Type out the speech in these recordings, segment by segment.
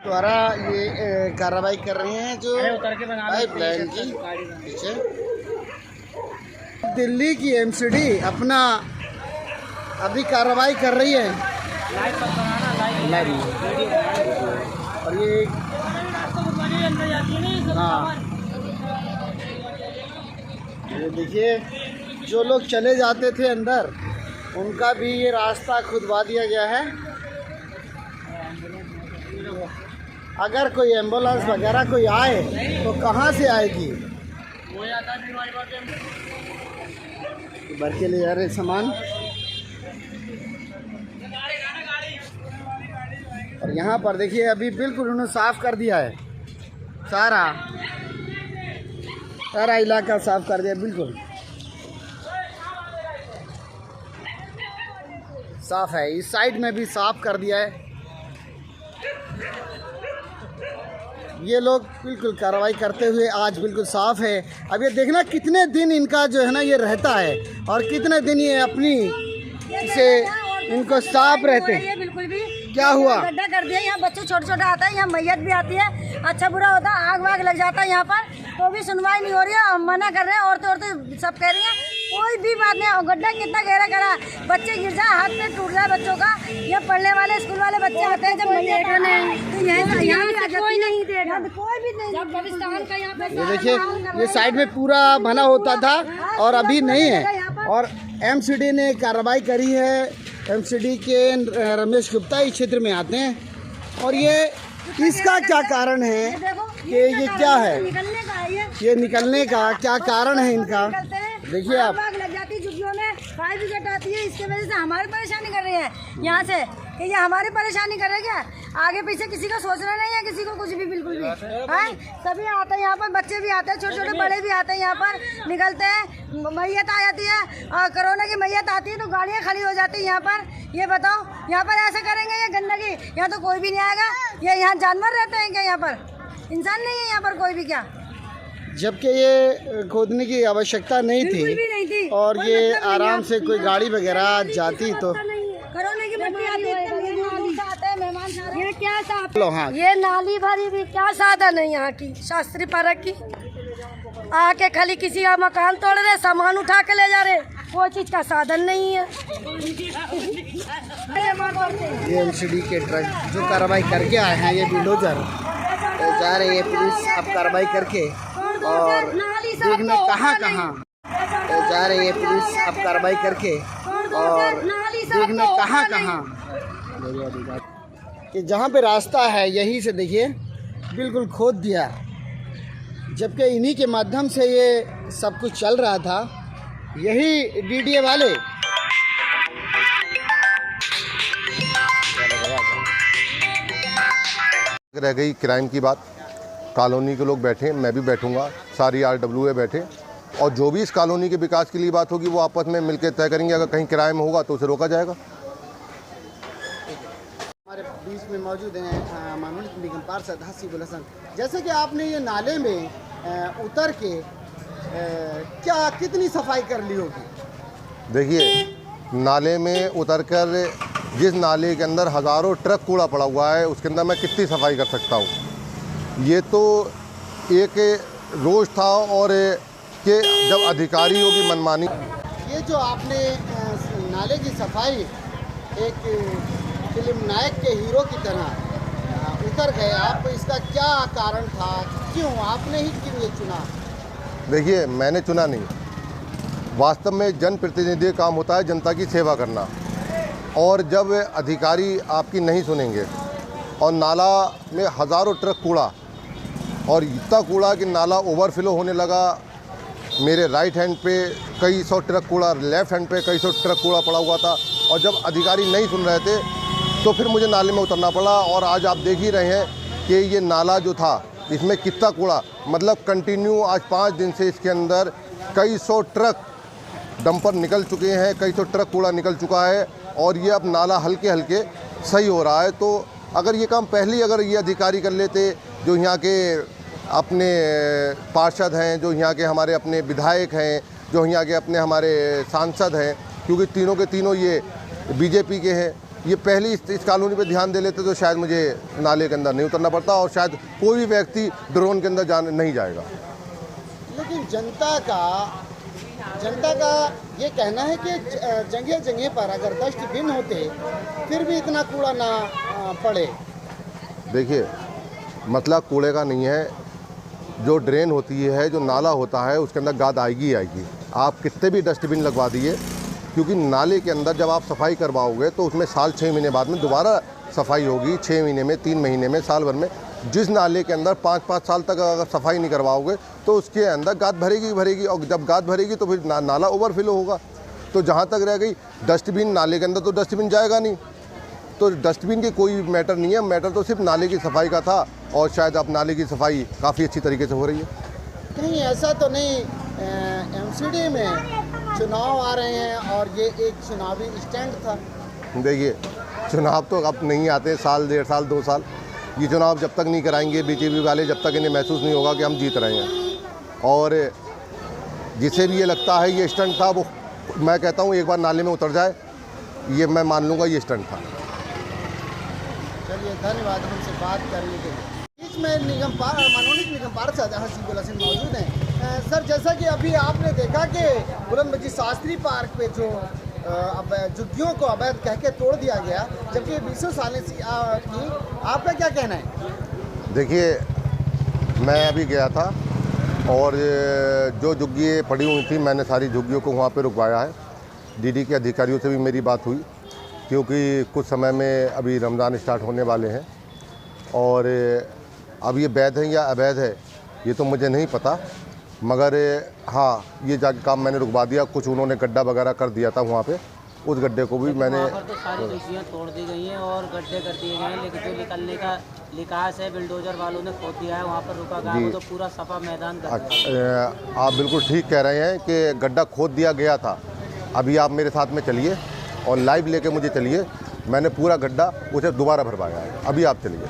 द्वारा ये कार्रवाई कर रहे हैं जो पाइपलाइन की पीछे। दिल्ली की एमसीडी अपना अभी कार्रवाई कर रही है लाइव। और ये हाँ, ये देखिए जो लोग चले जाते थे अंदर उनका भी ये रास्ता खुदवा दिया गया है। अगर कोई एम्बुलेंस वगैरह कोई आए तो कहाँ से आएगी? भर के ले जा रहे सामान। और यहाँ पर देखिए अभी बिल्कुल उन्होंने साफ कर दिया है, सारा इलाका साफ कर दिया, बिल्कुल साफ है। इस साइड में भी साफ कर दिया है। ये लोग बिल्कुल कार्रवाई करते हुए आज बिल्कुल साफ है। अब ये देखना कितने दिन इनका जो है ना ये रहता है और कितने दिन ये अपनी से इनको साफ रहते हैं। बिल्कुल भी क्या हुआ? गड्ढा कर दिया। यहाँ बच्चे छोटे छोटे आते हैं, यहाँ मैयत भी आती है, अच्छा बुरा होता है, आग वाग लग जाता है यहाँ पर, तो भी सुनवाई नहीं हो रही है। हम मना कर रहे हैं, औरतें सब कह रही हैं कोई भी बात नहीं। गड्ढा कितना गहरा करा, बच्चे गिर जाए, हाथ में टूट जाए बच्चों का। ये पढ़ने वाले स्कूल वाले बच्चे आते हैं, जब कोई नहीं देगा, कोई भी नहीं। ये देखिए ये साइड में पूरा बना होता था और अभी नहीं है। और एमसीडी ने कार्रवाई करी है। एमसीडी के रमेश गुप्ता इस क्षेत्र में आते हैं और ये इसका क्या कारण है कि ये क्या है, ये निकलने का क्या कारण है इनका? देखिए आप लग जाती झुग्गियों में, फायर ब्रिगेड आती है, इसके वजह से हमारी परेशानी कर रही है यहाँ से कि ये हमारी परेशानी करे क्या? आगे पीछे किसी का सोचना नहीं है, किसी को कुछ भी, बिल्कुल भी है। सभी आते हैं यहाँ पर, बच्चे भी आते हैं, छोटे छोटे बड़े भी आते हैं यहाँ पर, निकलते हैं। मैयत आ जाती है और कोरोना की मैयत आती है तो गाड़ियाँ खड़ी हो जाती है यहाँ पर। ये बताओ यहाँ पर ऐसा करेंगे ये गंदगी? यहाँ तो कोई भी नहीं आएगा। ये यहाँ जानवर रहते हैं क्या? यहाँ पर इंसान नहीं है यहाँ पर कोई भी क्या? जबकि ये खोदने की आवश्यकता नहीं थी और ये आराम से कोई गाड़ी वगैरह जाती तो कोरोना की मट्टी आती है, मेहमान ये क्या साफ? हाँ। ये नाली भरी भी क्या साधन है यहाँ की? शास्त्री पार्क की आके खाली किसी का मकान तोड़ रहे, सामान उठा के ले जा रहे, कोई चीज का साधन नहीं है। ये एमसीडी के ट्रक जो कार्रवाई करके आए हैं, ये बुलडोजर जा रहे हैं पुलिस अब कार्रवाई करके और देखने कहाँ जा रही है पुलिस अब कार्रवाई करके और देखने कहाँ कि जहाँ पे रास्ता है यहीं से देखिए बिल्कुल खोद दिया, जबकि इन्हीं के माध्यम से ये सब कुछ चल रहा था। यही डीडीए वाले रह गई क्राइम की बात। कॉलोनी के लोग बैठे, मैं भी बैठूंगा, सारी RWA बैठे और जो भी इस कॉलोनी के विकास के लिए बात होगी वो आपस में मिलकर तय करेंगे। अगर कहीं क्राइम होगा तो उसे रोका जाएगा। हमारे बीच में मौजूद हैं माननीय निगम पार्षद हसीबुल हसन। जैसे कि आपने ये नाले में उतर के क्या कितनी सफाई कर ली होगी? देखिए नाले में उतरकर जिस नाले के अंदर हज़ारों ट्रक कूड़ा पड़ा हुआ है उसके अंदर मैं कितनी सफाई कर सकता हूँ? ये तो एक रोज़ था और कि जब अधिकारियों की मनमानी। ये जो आपने नाले की सफाई एक फिल्म नायक के हीरो की तरह उतर गए आप, इसका क्या कारण था? क्यों आपने ही क्यों ये चुना? देखिए मैंने चुना नहीं, वास्तव में जनप्रतिनिधि का काम होता है जनता की सेवा करना। और जब अधिकारी आपकी नहीं सुनेंगे और नाला में हज़ारों ट्रक कूड़ा और इतना कूड़ा कि नाला ओवरफ्लो होने लगा। मेरे राइट हैंड पे कई सौ ट्रक कूड़ा, लेफ़्ट हैंड पे कई सौ ट्रक कूड़ा पड़ा हुआ था और जब अधिकारी नहीं सुन रहे थे तो फिर मुझे नाले में उतरना पड़ा। और आज आप देख ही रहे हैं कि ये नाला जो था इसमें कितना कूड़ा, मतलब कंटिन्यू आज 5 दिन से इसके अंदर कई सौ ट्रक डंपर निकल चुके हैं, कई सौ ट्रक कूड़ा निकल चुका है और ये अब नाला हल्के हल्के सही हो रहा है। तो अगर ये काम पहले अगर ये अधिकारी कर लेते, जो यहाँ के अपने पार्षद हैं, जो यहाँ के हमारे अपने विधायक हैं, जो यहाँ के अपने हमारे सांसद हैं, क्योंकि तीनों के तीनों ये बीजेपी के हैं, ये पहले इस कॉलोनी पे ध्यान दे लेते तो शायद मुझे नाले के अंदर नहीं उतरना पड़ता और शायद कोई भी व्यक्ति ड्रोन के अंदर नहीं जाएगा। लेकिन जनता का ये कहना है कि जगह जगह पर अगर डस्टबिन होते फिर भी इतना कूड़ा ना पड़े। देखिए, मतलब कूड़े का नहीं है, जो ड्रेन होती है, जो नाला होता है, उसके अंदर गाद आएगी ही आएगी। आप कितने भी डस्टबिन लगवा दिए, क्योंकि नाले के अंदर जब आप सफाई करवाओगे तो उसमें साल 6 महीने बाद में दोबारा सफाई होगी, 6 महीने में, 3 महीने में, साल भर में। जिस नाले के अंदर 5-5 साल तक अगर सफाई नहीं करवाओगे तो उसके अंदर गाद भरेगी और जब गाद भरेगी तो फिर नाला ओवरफ्लो होगा। तो जहाँ तक रह गई डस्टबिन, नाले के अंदर तो डस्टबिन जाएगा नहीं, तो डस्टबिन की कोई मैटर नहीं है। मैटर तो सिर्फ नाले की सफाई का था और शायद अब नाले की सफाई काफ़ी अच्छी तरीके से हो रही है। नहीं, ऐसा तो नहीं, एमसीडी में चुनाव आ रहे हैं और ये एक चुनावी स्टैंड था। देखिए, चुनाव तो अब नहीं आते, साल, 1.5 साल, 2 साल। ये चुनाव जब तक नहीं कराएंगे बीजेपी वाले, जब तक इन्हें महसूस नहीं होगा कि हम जीत रहे हैं। और जिसे भी ये लगता है ये स्टंट था, वो मैं कहता हूँ एक बार नाले में उतर जाए, ये मैं मान लूँगा ये स्टंट था। चलिए, धन्यवाद हमसे बात करने के लिए। बीच में मनोनीत निगम पार्षद हसीबुल हसन मौजूद हैं। सर, जैसा कि अभी आपने देखा कि बुलंदबजी शास्त्री पार्क पे जो अब झुग्गियों को अवैध कह के तोड़ दिया गया, जबकि 20 साल की, आपका क्या कहना है? देखिए, मैं अभी गया था और जो झुग्गियाँ पड़ी हुई थी, मैंने सारी झुग्गियों को वहाँ पे रुकवाया है। डीडी के अधिकारियों से भी मेरी बात हुई, क्योंकि कुछ समय में अभी रमज़ान स्टार्ट होने वाले हैं और अब ये वैध है या अवैध है ये तो मुझे नहीं पता, मगर हाँ, ये जाके काम मैंने रुकवा दिया। कुछ उन्होंने गड्ढा वगैरह कर दिया था वहाँ पे, उस गड्ढे को भी मैंने, तो सारी झुग्गियाँ तोड़ दी गई हैं और गड्ढे कर दिए गए हैं, लेकिन जो निकलने का निकास है बिल्डोजर वालों ने खोद दिया है, वहाँ पर रुका गया है, तो पूरा सफा मैदान कर दिया। आप बिल्कुल ठीक कह रहे हैं कि गड्ढा खोद दिया गया था। अभी आप मेरे साथ में चलिए और लाइव लेके मुझे चलिए, मैंने पूरा गड्ढा उसे दोबारा भरवाया है। अभी आप चलिए।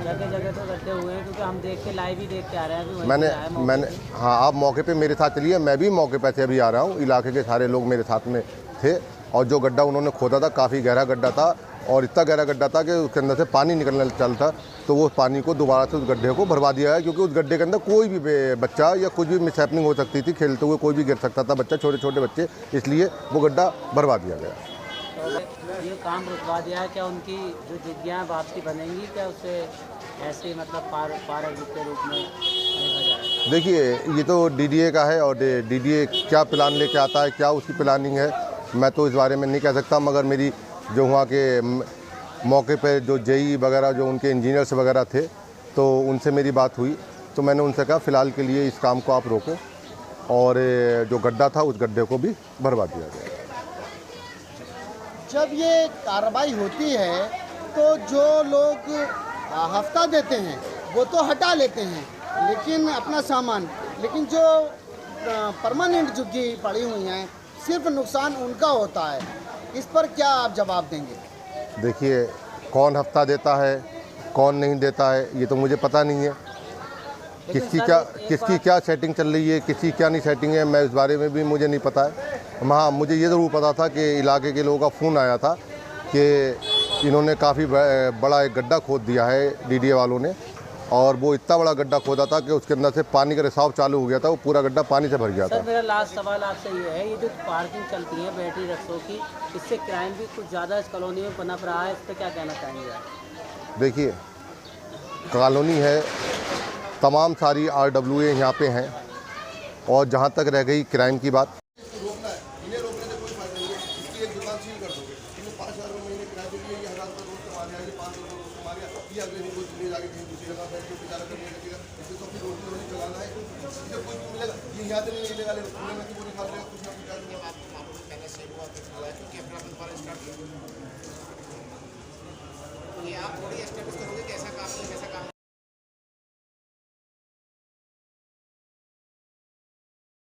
जगह जगह तो गड्ढे हुए हैं, क्योंकि हम देख के लाइव ही देख के आ रहे हैं। मैंने हाँ, आप मौके पे मेरे साथ चलिए, मैं भी मौके पे से अभी आ रहा हूँ। इलाके के सारे लोग मेरे साथ में थे और जो गड्ढा उन्होंने खोदा था काफ़ी गहरा गड्ढा था और इतना गहरा गड्ढा था कि उसके अंदर से पानी निकलने चल था, तो वो पानी को दोबारा से उस गड्ढे को भरवा दिया है, क्योंकि उस गड्ढे के अंदर कोई भी बच्चा या कुछ भी मिसहैपनिंग हो सकती थी, खेलते हुए कोई भी गिर सकता था बच्चा, छोटे छोटे बच्चे, इसलिए वो गड्ढा भरवा दिया गया। तो ये काम रुकवा दिया है, क्या उनकी जो झुग्गियाँ वापसी बनेंगी, क्या उससे ऐसे मतलब पार्क के रूप में देखा जाए? देखिए, ये तो डीडीए का है और डीडीए क्या प्लान लेके आता है, क्या उसकी प्लानिंग है, मैं तो इस बारे में नहीं कह सकता। मगर मेरी जो वहाँ के मौके पे जो जेई वगैरह, जो उनके इंजीनियर्स वगैरह थे, तो उनसे मेरी बात हुई, तो मैंने उनसे कहा फ़िलहाल के लिए इस काम को आप रोकें और जो गड्ढा था उस गड्ढे को भी भरवा दिया गया। जब ये कार्रवाई होती है तो जो लोग हफ्ता देते हैं वो तो हटा लेते हैं, लेकिन अपना सामान, लेकिन जो परमानेंट झुग्गी पड़ी हुई हैं सिर्फ नुकसान उनका होता है। इस पर क्या आप जवाब देंगे? देखिए, कौन हफ्ता देता है, कौन नहीं देता है, ये तो मुझे पता नहीं है। किसकी क्या सेटिंग चल रही है, किसकी क्या नहीं सेटिंग है, मैं इस बारे में भी मुझे नहीं पता है। हाँ, मुझे ये ज़रूर पता था कि इलाके के लोगों का फ़ोन आया था कि इन्होंने काफ़ी बड़ा एक गड्ढा खोद दिया है डीडीए वालों ने, और वो इतना बड़ा गड्ढा खोदा था कि उसके अंदर से पानी का रिसाव चालू हो गया था, वो पूरा गड्ढा पानी से भर गया था। सर, मेरा लास्ट सवाल आपसे ये है, ये जो पार्किंग चलती है बैटरी रिक्शों की, इससे क्राइम भी कुछ ज़्यादा इस कॉलोनी में पनप रहा है, इस पर क्या कहना चाहेंगे आप? देखिए, कॉलोनी है, तमाम सारी RWA यहाँ पे हैं, और जहाँ तक रह गई क्राइम की बात, आप थोड़ी एस्टेब्लिश करोगे कैसा काम कैसा